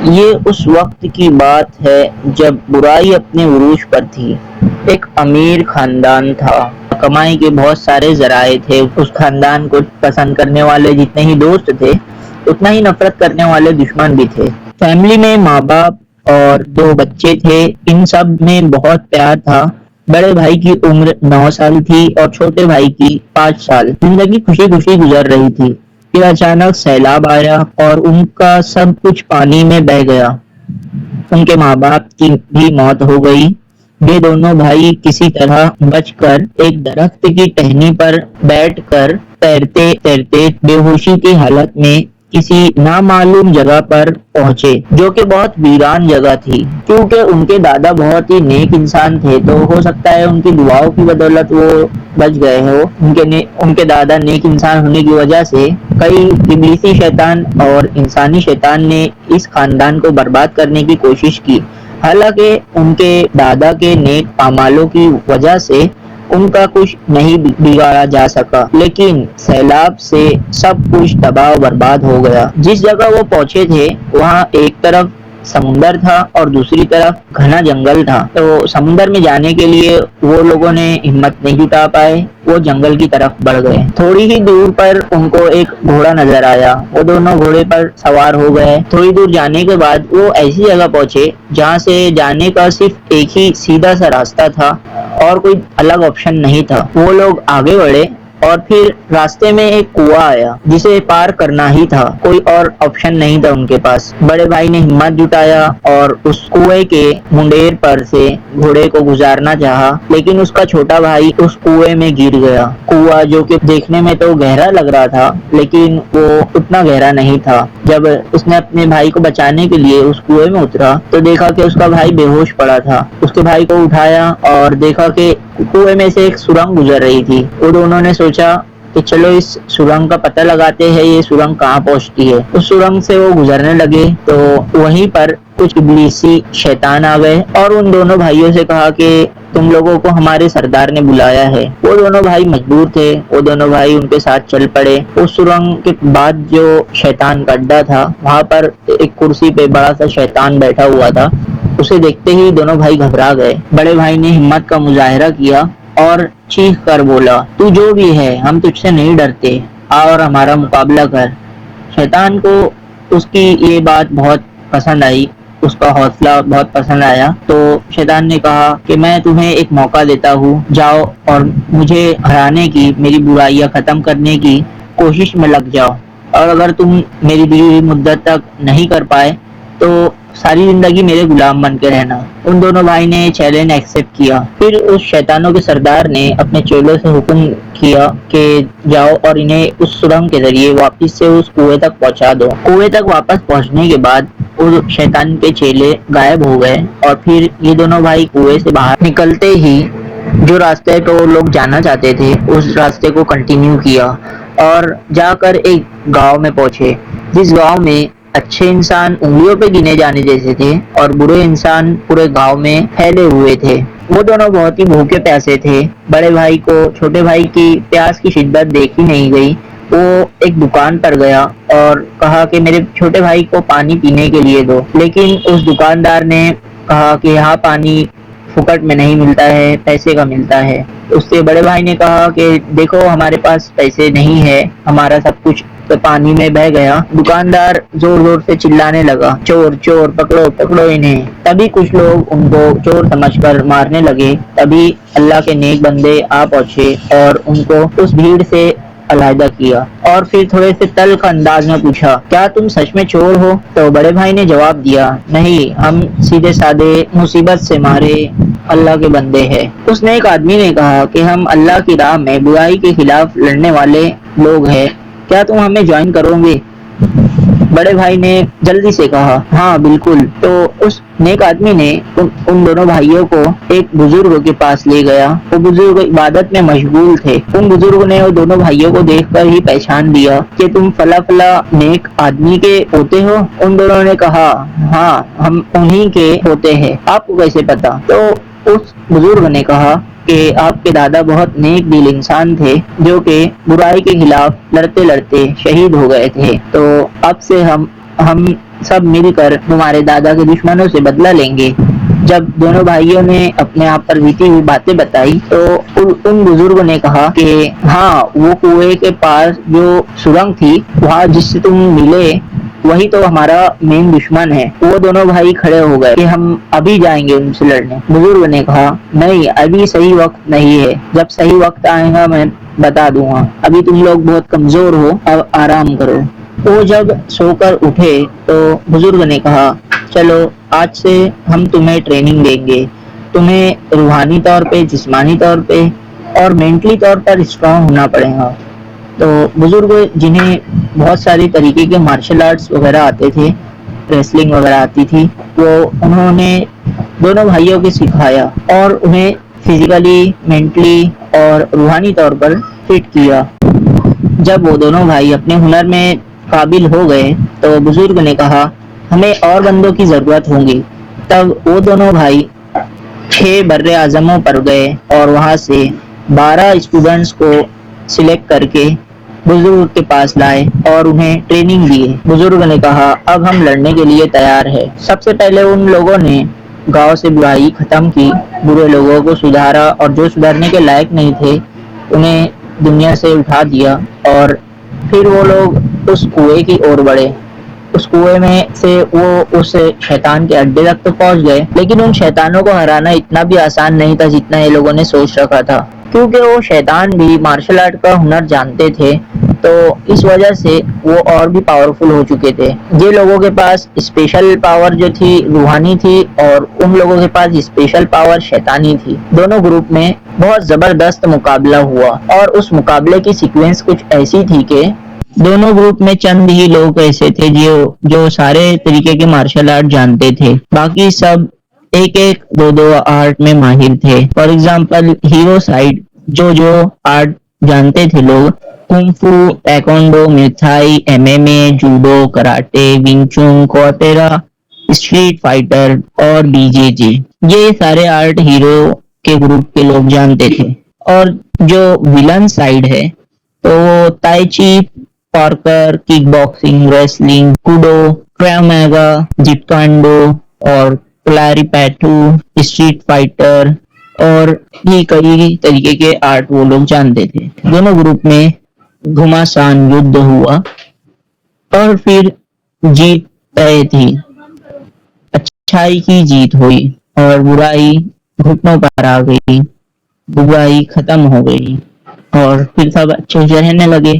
یہ اس وقت کی بات ہے جب برائی اپنے عروج پر تھی۔ ایک امیر خاندان تھا، کمائی کے بہت سارے ذرائع تھے۔ اس خاندان کو پسند کرنے والے جتنے ہی دوست تھے، اتنا ہی نفرت کرنے والے دشمن بھی تھے۔ فیملی میں ماں باپ اور 2 بچے تھے، ان سب میں بہت پیار تھا۔ بڑے بھائی کی عمر 9 سال تھی اور چھوٹے بھائی کی 5 سال۔ زندگی خوشی خوشی گزر رہی تھی کہ اچانک سیلاب آیا اور ان کا سب کچھ پانی میں بہہ گیا۔ ان کے ماں باپ کی بھی موت ہو گئی۔ یہ دونوں بھائی کسی طرح بچ کر ایک درخت کی ٹہنی پر بیٹھ کر تیرتے تیرتے بے ہوشی کی حالت میں کسی نامعلوم جگہ پر پہنچے، جو کہ بہت ویران جگہ تھی۔ کیونکہ ان کے دادا بہت ہی نیک انسان تھے تو ہو سکتا ہے ان کی دعاؤں کی بدولت وہ بچ گئے ہو۔ ان کے دادا نیک انسان ہونے کی وجہ سے کئی ابلیسی شیطان اور انسانی شیطان نے اس خاندان کو برباد کرنے کی کوشش کی۔ حالانکہ ان کے دادا کے نیک اعمالوں کی وجہ سے ان کا کچھ نہیں بگاڑا جا سکا، لیکن سیلاب سے سب کچھ تباہ و برباد ہو گیا۔ جس جگہ وہ پہنچے تھے وہاں ایک طرف سمندر تھا اور دوسری طرف گھنا جنگل تھا، تو سمندر میں جانے کے لیے وہ لوگوں نے ہمت نہیں جٹا پائے، وہ جنگل کی طرف بڑھ گئے۔ تھوڑی ہی دور پر ان کو ایک گھوڑا نظر آیا، وہ دونوں گھوڑے پر سوار ہو گئے۔ تھوڑی دور جانے کے بعد وہ ایسی جگہ پہنچے جہاں سے جانے کا صرف ایک ہی سیدھا سا راستہ تھا اور کوئی الگ آپشن نہیں تھا۔ وہ لوگ آگے بڑھے اور پھر راستے میں ایک کنواں آیا جسے پار کرنا ہی تھا، کوئی اور آپشن نہیں تھا ان کے پاس۔ بڑے بھائی نے ہمت جٹایا اور اس کنویں کے منڈیر پر سے گھوڑے کو گزارنا چاہا، لیکن اس کا چھوٹا بھائی اس کنویں میں گر گیا۔ کنواں جو کہ دیکھنے میں تو گہرا لگ رہا تھا لیکن وہ اتنا گہرا نہیں تھا۔ جب اس نے اپنے بھائی کو بچانے کے لیے اس کنویں میں اترا تو دیکھا کہ اس کا بھائی بے ہوش پڑا تھا۔ اس کے بھائی کو اٹھایا اور دیکھا کہ کنویں میں سے ایک سرنگ گزر رہی تھی۔ وہ دونوں نے سوچا کہ چلو اس سرنگ کا پتہ لگاتے ہیں، یہ سرنگ کہاں پہنچتی ہے۔ اس سرنگ سے وہ گزرنے لگے تو وہیں پر کچھ ابلیسی شیطان آ گئے اور ان دونوں بھائیوں سے کہا کہ تم لوگوں کو ہمارے سردار نے بلایا ہے۔ وہ دونوں بھائی مجبور تھے، وہ دونوں بھائی ان کے ساتھ چل پڑے۔ اس سرنگ کے بعد جو شیطان کا اڈا تھا وہاں پر ایک کرسی پہ بڑا سا شیطان بیٹھا ہوا تھا۔ اسے دیکھتے ہی دونوں بھائی گھبرا گئے۔ بڑے بھائی نے ہمت کا مظاہرہ کیا اور چیخ کر بولا، تو جو بھی ہے ہم تجھ سے نہیں ڈرتے، آ اور ہمارا مقابلہ کر۔ شیطان کو اس کی یہ بات بہت پسند آئی، اس کا حوصلہ بہت پسند آیا، تو شیطان نے کہا کہ میں تمہیں ایک موقع دیتا ہوں، جاؤ اور مجھے ہرانے کی، میری برائیاں ختم کرنے کی کوشش میں لگ جاؤ، اور اگر تم میری دی ہوئی مدت تک نہیں کر پائے تو ساری زندگی میرے غلام بن کے رہنا۔ ان دونوں بھائی نے چیلنج ایکسیپٹ کیا۔ پھر اس شیطانوں کے سردار نے اپنے چیلوں سے حکم کیا کہ جاؤ اور انہیں اس سرنگ کے ذریعے واپس سے اس کنویں تک پہنچا دو۔ کنویں تک واپس پہنچنے کے بعد وہ شیطان کے چیلے غائب ہو گئے اور پھر یہ دونوں بھائی کنویں سے باہر نکلتے ہی جو راستے پہ وہ لوگ جانا چاہتے تھے اس راستے کو کنٹینیو کیا اور جا کر ایک گاؤں میں پہنچے، جس گاؤں میں اچھے انسان انگلیوں پہ گنے جانے جیسے تھے اور برے انسان پورے گاؤں میں پھیلے ہوئے تھے۔ وہ دونوں بہت ہی بھوکے پیاسے تھے۔ بڑے بھائی کو چھوٹے بھائی کی پیاس کی شدت دیکھی نہیں گئی۔ وہ ایک دکان پر گیا اور کہا کہ میرے چھوٹے بھائی کو پانی پینے کے لیے دو، لیکن اس دکاندار نے کہا کہ یہاں پانی پھوکٹ میں نہیں ملتا ہے، پیسے کا ملتا ہے۔ اس کے بڑے بھائی نے کہا کہ دیکھو ہمارے پاس پیسے نہیں ہے، ہمارا سب کچھ تو پانی میں بہہ گیا۔ دکاندار زور زور سے چلانے لگا، چور چور، پکڑو پکڑو انہیں۔ تبھی کچھ لوگ ان کو چور سمجھ کر مارنے لگے۔ تبھی اللہ کے نیک بندے آ پہنچے اور ان کو اس بھیڑ سے علیحدہ کیا اور پھر تھوڑے سے تلخ انداز میں پوچھا، کیا تم سچ میں چور ہو؟ تو بڑے بھائی نے جواب دیا، نہیں، ہم سیدھے سادے مصیبت سے مارے اللہ کے بندے ہیں۔ اس نیک آدمی نے کہا کہ ہم اللہ کی راہ میں برائی کے خلاف لڑنے والے لوگ ہیں، کیا تم ہمیں جوائن کرو گے؟ بڑے بھائی نے جلدی سے کہا، ہاں بالکل۔ تو اس نیک آدمی نے ان دونوں بھائیوں کو ایک بزرگ کے پاس لے گیا۔ وہ بزرگ عبادت میں مشغول تھے۔ ان بزرگ نے وہ دونوں بھائیوں کو دیکھ کر ہی پہچان لیا کہ تم فلاں فلاں نیک آدمی کے ہوتے ہو۔ ان دونوں نے کہا، ہاں ہم انہی کے ہوتے ہیں، آپ کو کیسے پتا؟ تو اس بزرگ نے کہا کہ آپ کے دادا بہت نیک دل انسان تھے جو کہ برائی کے خلاف لڑتے لڑتے شہید ہو گئے تھے، تو اب سے ہم سب مل کر تمہارے دادا کے دشمنوں سے بدلہ لیں گے۔ جب دونوں بھائیوں نے اپنے آپ پر بیتی ہوئی باتیں بتائی تو ان بزرگوں نے کہا کہ ہاں، وہ کنویں کے پاس جو سرنگ تھی وہاں جس سے تم ملے وہی تو ہمارا مین دشمن ہے۔ وہ دونوں بھائی کھڑے ہو گئے کہ ہم ابھی جائیں گے ان سے لڑنے۔ بزرگ نے کہا نہیں، ابھی صحیح وقت نہیں ہے، جب صحیح وقت آئے گا میں بتا دوں گا، ابھی تم لوگ بہت کمزور ہو، اب آرام کرو۔ وہ جب سو کر اٹھے تو بزرگ نے کہا چلو آج سے ہم تمہیں ٹریننگ دیں گے، تمہیں روحانی طور پہ، جسمانی طور پہ اور مینٹلی طور پر اسٹرانگ ہونا پڑے گا۔ تو بزرگ جنہیں بہت ساری طریقے کے مارشل آرٹس وغیرہ آتے تھے، ریسلنگ وغیرہ آتی تھی، انہوں نے دونوں بھائیوں کو سکھایا اور انہیں فزیکلی، مینٹلی اور روحانی طور پر فٹ کیا۔ جب وہ دونوں بھائی اپنے ہنر میں قابل ہو گئے تو بزرگ نے کہا ہمیں اور بندوں کی ضرورت ہوگی۔ تب وہ دونوں بھائی 6 بر اعظموں پر گئے اور وہاں سے 12 اسٹوڈنٹس کو سلیکٹ کر کے بزرگ کے پاس لائے اور انہیں ٹریننگ دیے۔ بزرگ نے کہا اب ہم لڑنے کے لیے تیار ہے۔ سب سے پہلے ان لوگوں نے گاؤں سے برائی ختم کی، برے لوگوں کو سدھارا اور جو سدھرنے کے لائق نہیں تھے انہیں دنیا سے اٹھا دیا، اور پھر وہ لوگ اس کنویں کی اور بڑھے۔ اس کنویں میں سے وہ اس شیطان کے اڈے تک تو پہنچ گئے، لیکن ان شیطانوں کو ہرانا اتنا بھی آسان نہیں تھا جتنا یہ لوگوں نے سوچ رکھا تھا، کیونکہ وہ شیطان بھی مارشل آرٹ کا ہنر جانتے تھے، تو اس وجہ سے وہ اور بھی پاورفل ہو چکے تھے۔ یہ لوگوں کے پاس اسپیشل پاور جو تھی روحانی تھی، اور ان لوگوں کے پاس اسپیشل پاور شیطانی تھی۔ دونوں گروپ میں بہت زبردست مقابلہ ہوا، اور اس مقابلے کی سیکوینس کچھ ایسی تھی کہ دونوں گروپ میں چند ہی لوگ ایسے تھے جو سارے طریقے کے مارشل آرٹ جانتے تھے، باقی سب ایک ایک دو آرٹ میں ماہر تھے۔ فار ایگزامپل ہیرو سائڈ جو آرٹ جانتے تھے لوگ، کنگ فو، taekwondo, میتھائی، MMA، judo, karate, wing چون، کوٹیرا، اسٹریٹ فائٹر اور BJJ، یہ سارے آرٹ ہیرو کے گروپ کے لوگ جانتے تھے۔ اور جو ویلن سائڈ ہے تو وہ تائی چی، پارکر، کک باکسنگ، ریسلنگ، کوڈو، کراؤ جیٹ کانڈو اور کلاری پیٹو، اسٹریٹ فائٹر اور بھی کئی طریقے کے آرٹ وہ لوگ جانتے تھے۔ دونوں گروپ میں گھماسان یدھ ہوا اور پھر جیت طے تھی، اچھائی کی جیت ہوئی اور برائی گھٹنوں پر آ گئی، برائی ختم ہو گئی اور پھر سب اچھے سے رہنے لگے۔